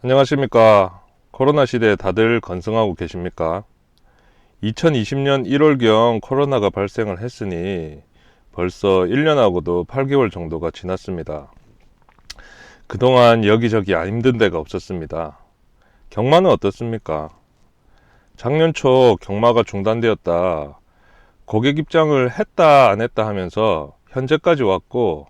안녕하십니까. 코로나 시대에 다들 건승하고 계십니까? 2020년 1월경 코로나가 발생을 했으니 벌써 1년하고도 8개월 정도가 지났습니다. 그동안 여기저기 안 힘든 데가 없었습니다. 경마는 어떻습니까? 작년 초 경마가 중단되었다. 고객 입장을 했다 안 했다 하면서 현재까지 왔고,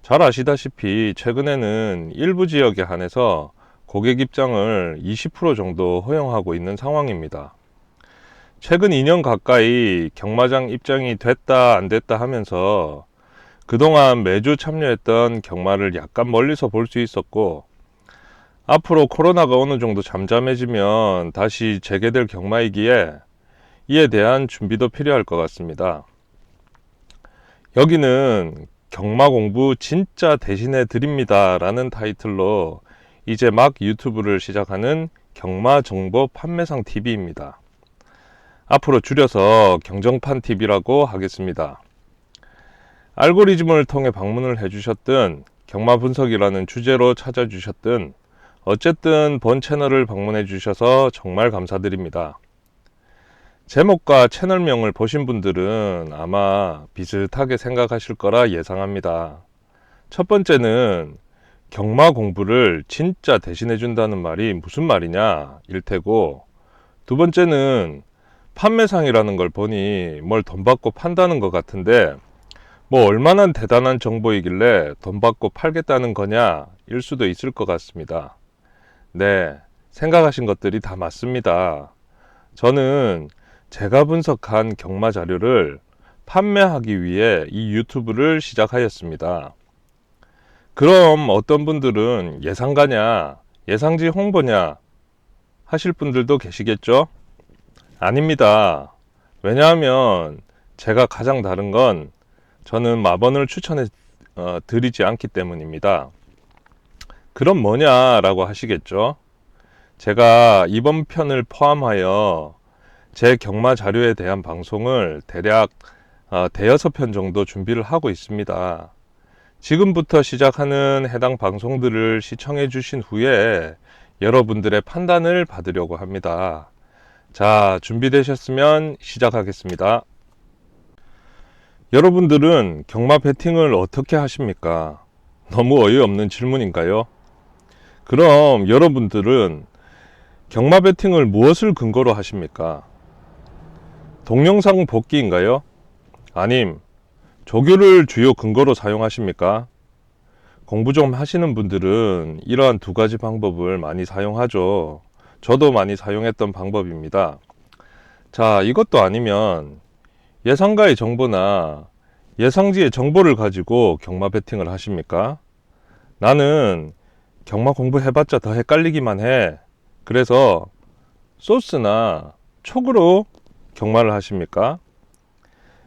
잘 아시다시피 최근에는 일부 지역에 한해서 고객 입장을 20% 정도 허용하고 있는 상황입니다. 최근 2년 가까이 경마장 입장이 됐다 안 됐다 하면서 그동안 매주 참여했던 경마를 약간 멀리서 볼 수 있었고, 앞으로 코로나가 어느 정도 잠잠해지면 다시 재개될 경마이기에 이에 대한 준비도 필요할 것 같습니다. 여기는 경마 공부 진짜 대신해 드립니다 라는 타이틀로 이제 막 유튜브를 시작하는 경마정보 판매상 TV입니다. 앞으로 줄여서 경정판 TV라고 하겠습니다. 알고리즘을 통해 방문을 해주셨든 경마 분석이라는 주제로 찾아주셨든 어쨌든 본 채널을 방문해 주셔서 정말 감사드립니다. 제목과 채널명을 보신 분들은 아마 비슷하게 생각하실 거라 예상합니다. 첫 번째는 경마 공부를 진짜 대신해 준다는 말이 무슨 말이냐 일 테고, 두 번째는 판매상이라는 걸 보니 뭘 돈 받고 판다는 것 같은데 뭐 얼마나 대단한 정보이길래 돈 받고 팔겠다는 거냐 일 수도 있을 것 같습니다. 네, 생각하신 것들이 다 맞습니다. 저는 제가 분석한 경마 자료를 판매하기 위해 이 유튜브를 시작하였습니다. 그럼 어떤 분들은 예상가냐, 예상지 홍보냐 하실 분들도 계시겠죠? 아닙니다. 왜냐하면 제가 가장 다른 건 저는 마번을 추천해 드리지 않기 때문입니다. 그럼 뭐냐라고 하시겠죠? 제가 이번 편을 포함하여 제 경마 자료에 대한 방송을 대략 대여섯 편 정도 준비를 하고 있습니다. 지금부터 시작하는 해당 방송들을 시청해 주신 후에 여러분들의 판단을 받으려고 합니다. 자, 준비되셨으면 시작하겠습니다. 여러분들은 경마 베팅을 어떻게 하십니까? 너무 어이없는 질문인가요? 그럼 여러분들은 경마 베팅을 무엇을 근거로 하십니까? 동영상 복기인가요? 아님 조교를 주요 근거로 사용하십니까? 공부 좀 하시는 분들은 이러한 두 가지 방법을 많이 사용하죠. 저도 많이 사용했던 방법입니다. 자, 이것도 아니면 예상가의 정보나 예상지의 정보를 가지고 경마 베팅을 하십니까? 나는 경마 공부해봤자 더 헷갈리기만 해. 그래서 소스나 촉으로 경마를 하십니까?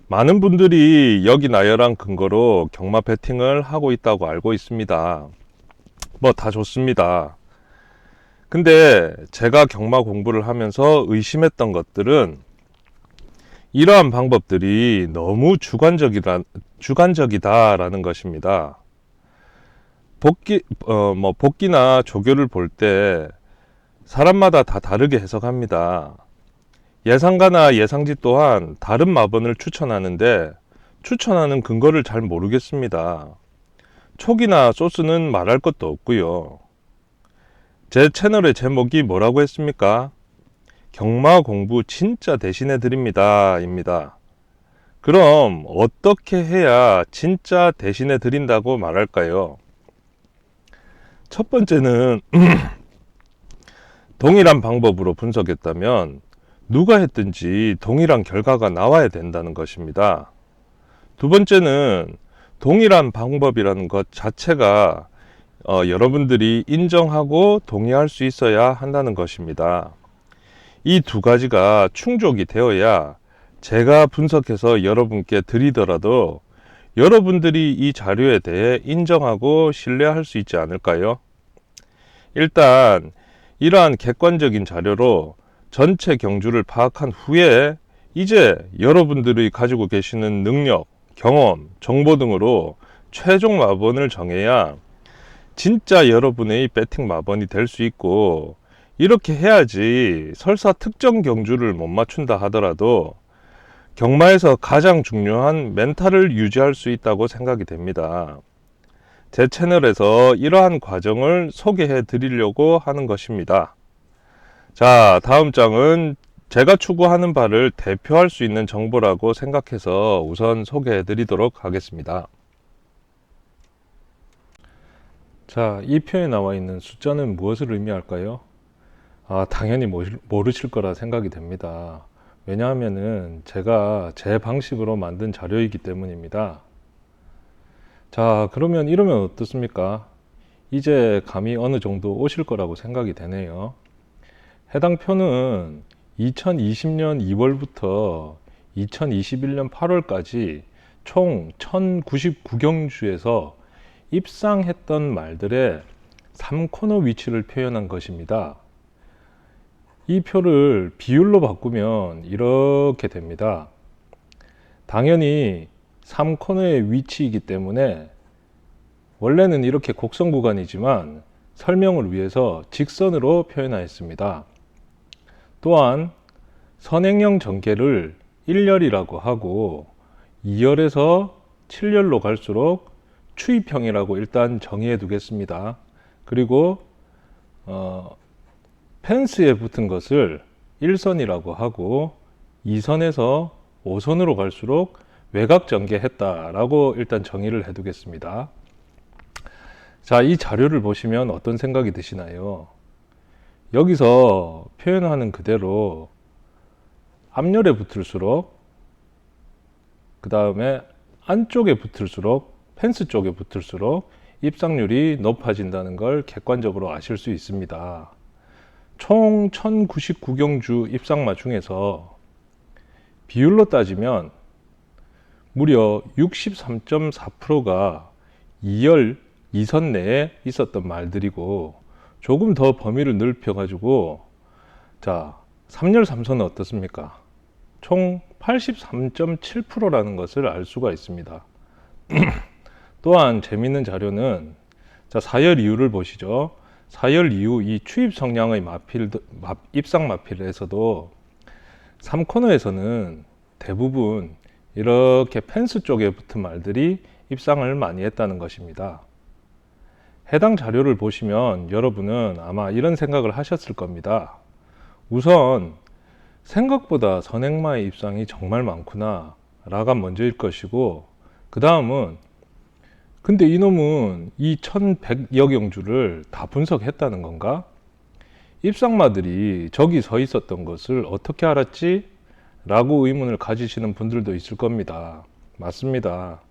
많은 분들이 여기 나열한 근거로 경마 베팅을 하고 있다고 알고 있습니다. 뭐 다 좋습니다. 근데 제가 경마 공부를 하면서 의심했던 것들은 이러한 방법들이 너무 주관적이다라는 것입니다. 복기나 조교를 볼 때 사람마다 다 다르게 해석합니다. 예상가나 예상지 또한 다른 마번을 추천하는데 추천하는 근거를 잘 모르겠습니다. 촉이나 소스는 말할 것도 없고요. 제 채널의 제목이 뭐라고 했습니까? 경마 공부 진짜 대신해 드립니다 입니다. 그럼 어떻게 해야 진짜 대신해 드린다고 말할까요? 첫 번째는 동일한 방법으로 분석했다면 누가 했든지 동일한 결과가 나와야 된다는 것입니다. 두 번째는 동일한 방법이라는 것 자체가 여러분들이 인정하고 동의할 수 있어야 한다는 것입니다. 이 두 가지가 충족이 되어야 제가 분석해서 여러분께 드리더라도 여러분들이 이 자료에 대해 인정하고 신뢰할 수 있지 않을까요? 일단 이러한 객관적인 자료로 전체 경주를 파악한 후에 이제 여러분들이 가지고 계시는 능력, 경험, 정보 등으로 최종 마번을 정해야 진짜 여러분의 배팅 마번이 될 수 있고, 이렇게 해야지 설사 특정 경주를 못 맞춘다 하더라도 경마에서 가장 중요한 멘탈을 유지할 수 있다고 생각이 됩니다. 제 채널에서 이러한 과정을 소개해 드리려고 하는 것입니다. 자, 다음 장은 제가 추구하는 바를 대표할 수 있는 정보라고 생각해서 우선 소개해 드리도록 하겠습니다. 자, 이 표에 나와 있는 숫자는 무엇을 의미할까요? 당연히 모르실 거라 생각이 됩니다. 왜냐하면은 제가 제 방식으로 만든 자료이기 때문입니다. 자, 그러면 이러면 어떻습니까? 이제 감이 어느 정도 오실 거라고 생각이 되네요. 해당 표는 2020년 2월부터 2021년 8월까지 총 1099경주에서 입상했던 말들의 3코너 위치를 표현한 것입니다. 이 표를 비율로 바꾸면 이렇게 됩니다. 당연히 3코너의 위치이기 때문에 원래는 이렇게 곡선 구간이지만 설명을 위해서 직선으로 표현하였습니다. 또한 선행형 전개를 1열이라고 하고 2열에서 7열로 갈수록 추입형이라고 일단 정의해 두겠습니다. 그리고 펜스에 붙은 것을 1선이라고 하고 2선에서 5선으로 갈수록 외곽 전개했다라고 일단 정의를 해 두겠습니다. 자, 이 자료를 보시면 어떤 생각이 드시나요? 여기서 표현하는 그대로 앞열에 붙을수록, 그 다음에 안쪽에 붙을수록, 펜스 쪽에 붙을수록 입상률이 높아진다는 걸 객관적으로 아실 수 있습니다. 총 1099경주 입상마 중에서 비율로 따지면 무려 63.4%가 2열 2선 내에 있었던 말들이고, 조금 더 범위를 넓혀 가지고 자, 3열 3선은 어떻습니까? 총 83.7%라는 것을 알 수가 있습니다. 또한 재미있는 자료는 자, 4열 이후를 보시죠. 4열 이후 이 추입 성량의 입상 마필에서도 3코너에서는 대부분 이렇게 펜스 쪽에 붙은 말들이 입상을 많이 했다는 것입니다. 해당 자료를 보시면 여러분은 아마 이런 생각을 하셨을 겁니다. 우선 생각보다 선행마의 입상이 정말 많구나 라가 먼저일 것이고, 그 다음은 근데 이놈은 이 1100여 경주를 다 분석했다는 건가? 입상마들이 저기 서 있었던 것을 어떻게 알았지? 라고 의문을 가지시는 분들도 있을 겁니다. 맞습니다.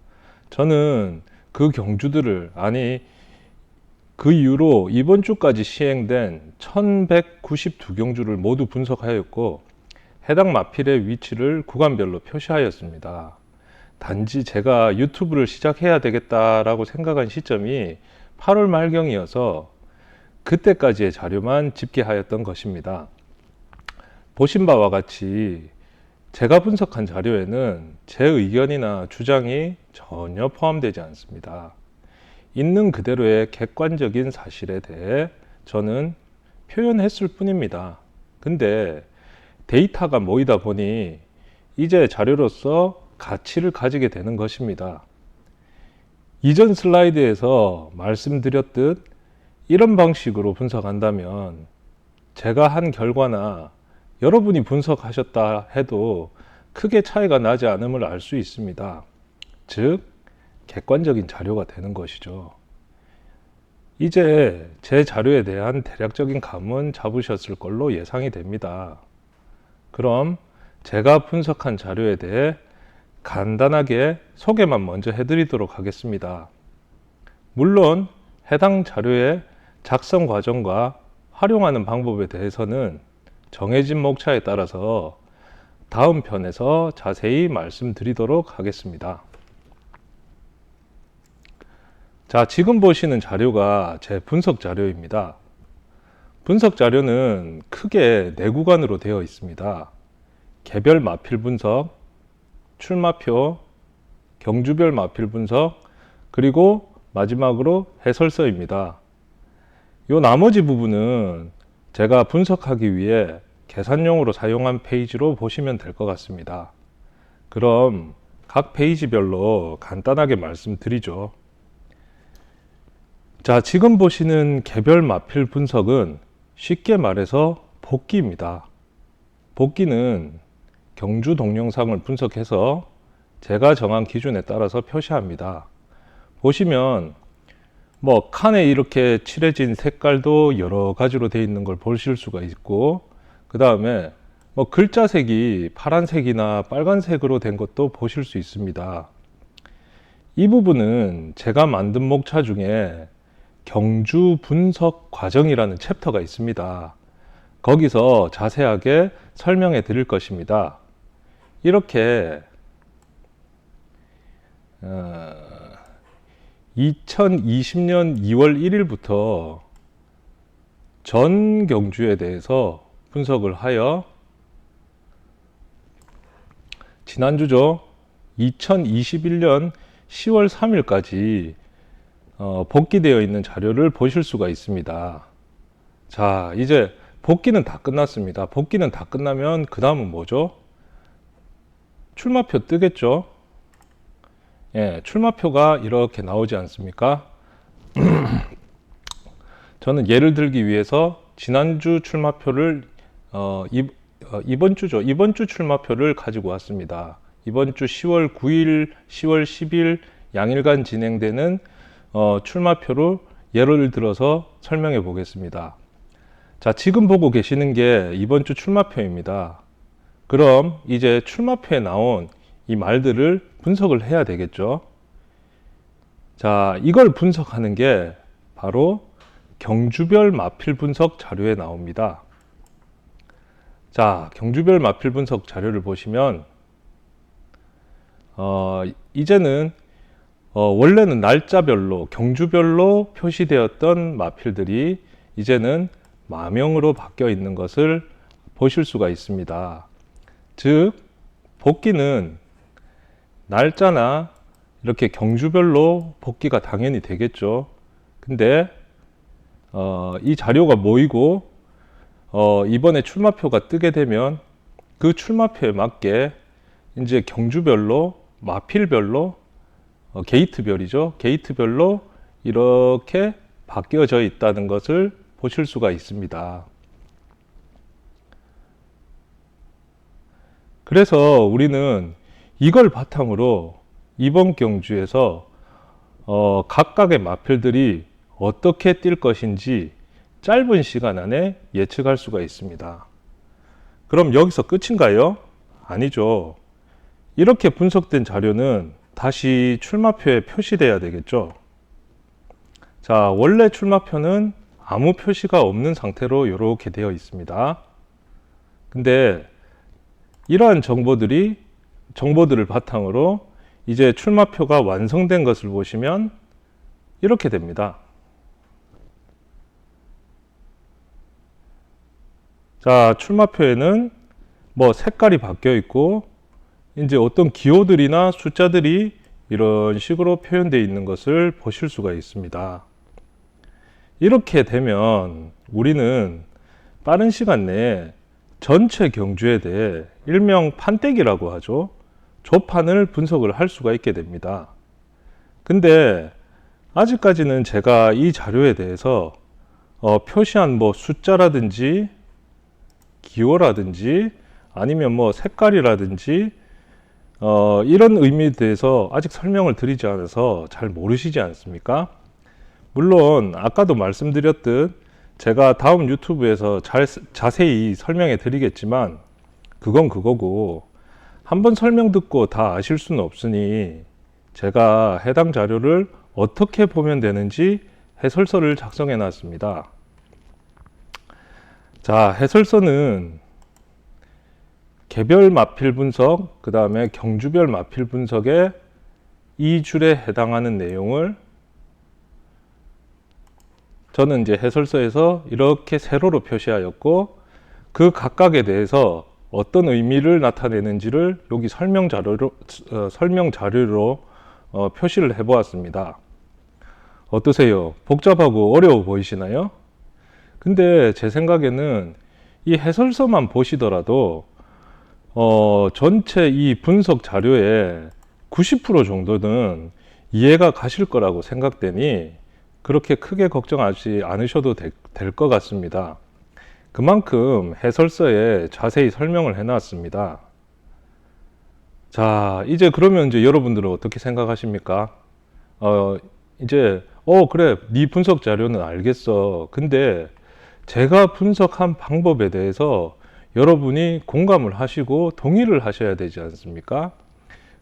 저는 그 경주들을, 그 이후로 이번 주까지 시행된 1192경주를 모두 분석하였고, 해당 마필의 위치를 구간별로 표시하였습니다. 단지 제가 유튜브를 시작해야 되겠다라고 생각한 시점이 8월 말경이어서 그때까지의 자료만 집계하였던 것입니다. 보신 바와 같이 제가 분석한 자료에는 제 의견이나 주장이 전혀 포함되지 않습니다. 있는 그대로의 객관적인 사실에 대해 저는 표현했을 뿐입니다. 근데 데이터가 모이다 보니 이제 자료로서 가치를 가지게 되는 것입니다. 이전 슬라이드에서 말씀드렸듯 이런 방식으로 분석한다면 제가 한 결과나 여러분이 분석하셨다 해도 크게 차이가 나지 않음을 알 수 있습니다. 즉, 객관적인 자료가 되는 것이죠. 이제 제 자료에 대한 대략적인 감은 잡으셨을 걸로 예상이 됩니다. 그럼 제가 분석한 자료에 대해 간단하게 소개만 먼저 해드리도록 하겠습니다. 물론 해당 자료의 작성 과정과 활용하는 방법에 대해서는 정해진 목차에 따라서 다음 편에서 자세히 말씀드리도록 하겠습니다. 자, 지금 보시는 자료가 제 분석 자료입니다. 분석 자료는 크게 4구간으로 되어 있습니다. 개별 마필 분석, 출마표, 경주별 마필 분석, 그리고 마지막으로 해설서입니다. 요 나머지 부분은 제가 분석하기 위해 계산용으로 사용한 페이지로 보시면 될 것 같습니다. 그럼 각 페이지별로 간단하게 말씀드리죠. 자, 지금 보시는 개별 마필 분석은 쉽게 말해서 복기입니다. 복기는 경주 동영상을 분석해서 제가 정한 기준에 따라서 표시합니다. 보시면 칸에 이렇게 칠해진 색깔도 여러 가지로 되어 있는 걸 보실 수가 있고, 그 다음에 글자색이 파란색이나 빨간색으로 된 것도 보실 수 있습니다. 이 부분은 제가 만든 목차 중에 경주 분석 과정이라는 챕터가 있습니다. 거기서 자세하게 설명해 드릴 것입니다. 이렇게 2020년 2월 1일부터 전 경주에 대해서 분석을 하여 지난주죠. 2021년 10월 3일까지 복기되어 있는 자료를 보실 수가 있습니다. 자, 이제 복기는 다 끝났습니다. 복기는 다 끝나면 그 다음은 뭐죠? 출마표 뜨겠죠? 예, 출마표가 이렇게 나오지 않습니까? 저는 예를 들기 위해서 지난주 출마표를 이번 주죠. 이번 주 출마표를 가지고 왔습니다. 이번 주 10월 9일, 10월 10일 양일간 진행되는 출마표로 예를 들어서 설명해 보겠습니다. 자, 지금 보고 계시는 게 이번 주 출마표입니다. 그럼 이제 출마표에 나온 이 말들을 분석을 해야 되겠죠. 자, 이걸 분석하는 게 바로 경주별 마필 분석 자료에 나옵니다. 자, 경주별 마필 분석 자료를 보시면 이제는 원래는 날짜별로 경주별로 표시되었던 마필들이 이제는 마명으로 바뀌어 있는 것을 보실 수가 있습니다. 즉 복기는 날짜나 이렇게 경주별로 복기가 당연히 되겠죠. 근데 이 자료가 모이고 이번에 출마표가 뜨게 되면 그 출마표에 맞게 이제 경주별로 마필별로 게이트별이죠. 게이트별로 이렇게 바뀌어져 있다는 것을 보실 수가 있습니다. 그래서 우리는 이걸 바탕으로 이번 경주에서 각각의 마필들이 어떻게 뛸 것인지 짧은 시간 안에 예측할 수가 있습니다. 그럼 여기서 끝인가요? 아니죠. 이렇게 분석된 자료는 다시 출마표에 표시돼야 되겠죠. 자, 원래 출마표는 아무 표시가 없는 상태로 이렇게 되어 있습니다. 근데 이러한 정보들을 바탕으로 이제 출마표가 완성된 것을 보시면 이렇게 됩니다. 자, 출마표에는 색깔이 바뀌어 있고 이제 어떤 기호들이나 숫자들이 이런 식으로 표현되어 있는 것을 보실 수가 있습니다. 이렇게 되면 우리는 빠른 시간 내에 전체 경주에 대해 일명 판때기라고 하죠. 조판을 분석을 할 수가 있게 됩니다. 근데 아직까지는 제가 이 자료에 대해서 표시한 숫자라든지 기호라든지 아니면 색깔이라든지 이런 의미에 대해서 아직 설명을 드리지 않아서 잘 모르시지 않습니까? 물론 아까도 말씀드렸듯 제가 다음 유튜브에서 자세히 설명해 드리겠지만 그건 그거고 한번 설명 듣고 다 아실 수는 없으니 제가 해당 자료를 어떻게 보면 되는지 해설서를 작성해 놨습니다. 자, 해설서는 개별 마필 분석, 그 다음에 경주별 마필 분석의 이 줄에 해당하는 내용을 저는 이제 해설서에서 이렇게 세로로 표시하였고 그 각각에 대해서 어떤 의미를 나타내는지를 여기 설명 자료로 표시를 해 보았습니다. 어떠세요? 복잡하고 어려워 보이시나요? 근데 제 생각에는 이 해설서만 보시더라도 전체 이 분석 자료의 90% 정도는 이해가 가실 거라고 생각되니 그렇게 크게 걱정하지 않으셔도 될 것 같습니다. 그만큼 해설서에 자세히 설명을 해놨습니다. 자, 이제 그러면 이제 여러분들은 어떻게 생각하십니까? 어, 이제, 그래, 네 분석 자료는 알겠어. 근데 제가 분석한 방법에 대해서 여러분이 공감을 하시고 동의를 하셔야 되지 않습니까?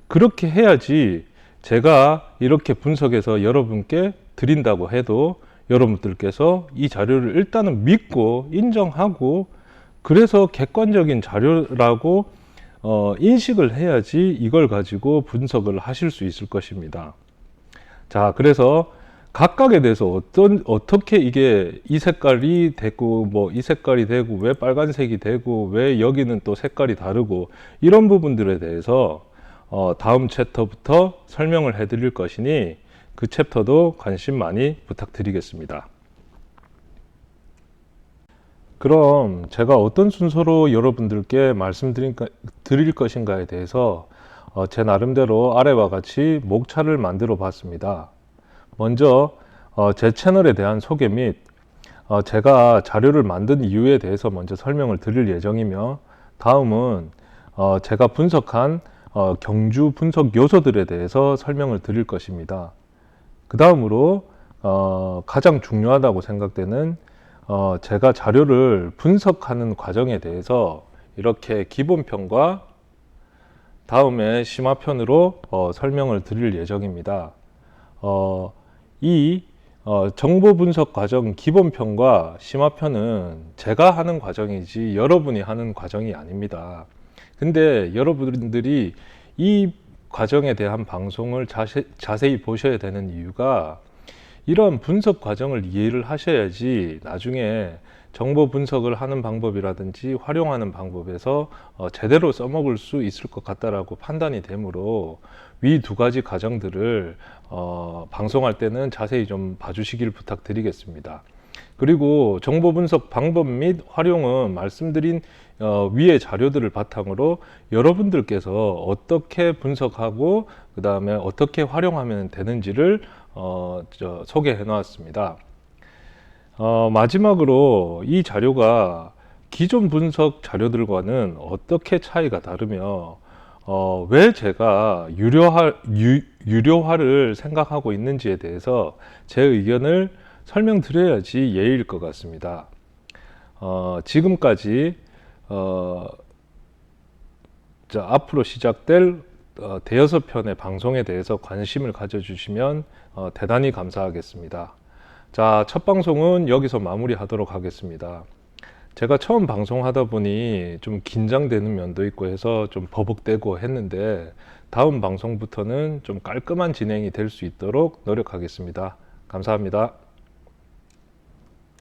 그렇게 해야지 제가 이렇게 분석해서 여러분께 드린다고 해도 여러분들께서 이 자료를 일단은 믿고 인정하고 그래서 객관적인 자료라고 인식을 해야지 이걸 가지고 분석을 하실 수 있을 것입니다. 자, 그래서 각각에 대해서 어떻게 이게 이 색깔이 되고, 뭐 이 색깔이 되고, 왜 빨간색이 되고, 왜 여기는 또 색깔이 다르고, 이런 부분들에 대해서 다음 챕터부터 설명을 해 드릴 것이니 그 챕터도 관심 많이 부탁드리겠습니다. 그럼 제가 어떤 순서로 여러분들께 말씀드릴 것인가에 대해서 제 나름대로 아래와 같이 목차를 만들어 봤습니다. 먼저 제 채널에 대한 소개 및 제가 자료를 만든 이유에 대해서 먼저 설명을 드릴 예정이며, 다음은 제가 분석한 경주 분석 요소들에 대해서 설명을 드릴 것입니다. 그 다음으로 가장 중요하다고 생각되는 제가 자료를 분석하는 과정에 대해서 이렇게 기본편과 다음에 심화편으로 설명을 드릴 예정입니다. 이 정보 분석 과정 기본편과 심화편은 제가 하는 과정이지 여러분이 하는 과정이 아닙니다. 근데 여러분들이 이 과정에 대한 방송을 자세히 보셔야 되는 이유가, 이러한 분석 과정을 이해를 하셔야지 나중에 정보 분석을 하는 방법이라든지 활용하는 방법에서 제대로 써먹을 수 있을 것 같다라고 판단이 되므로 위 두 가지 과정들을 방송할 때는 자세히 좀 봐주시길 부탁드리겠습니다. 그리고 정보 분석 방법 및 활용은 말씀드린 위의 자료들을 바탕으로 여러분들께서 어떻게 분석하고 그 다음에 어떻게 활용하면 되는지를 소개해 놓았습니다. 마지막으로 이 자료가 기존 분석 자료들과는 어떻게 차이가 다르며 왜 제가 유료화를 생각하고 있는지에 대해서 제 의견을 설명드려야지 예의일 것 같습니다. 지금까지 앞으로 시작될 대여섯 편의 방송에 대해서 관심을 가져주시면 대단히 감사하겠습니다. 자, 첫 방송은 여기서 마무리하도록 하겠습니다. 제가 처음 방송하다 보니 좀 긴장되는 면도 있고 해서 좀 버벅대고 했는데, 다음 방송부터는 좀 깔끔한 진행이 될 수 있도록 노력하겠습니다. 감사합니다.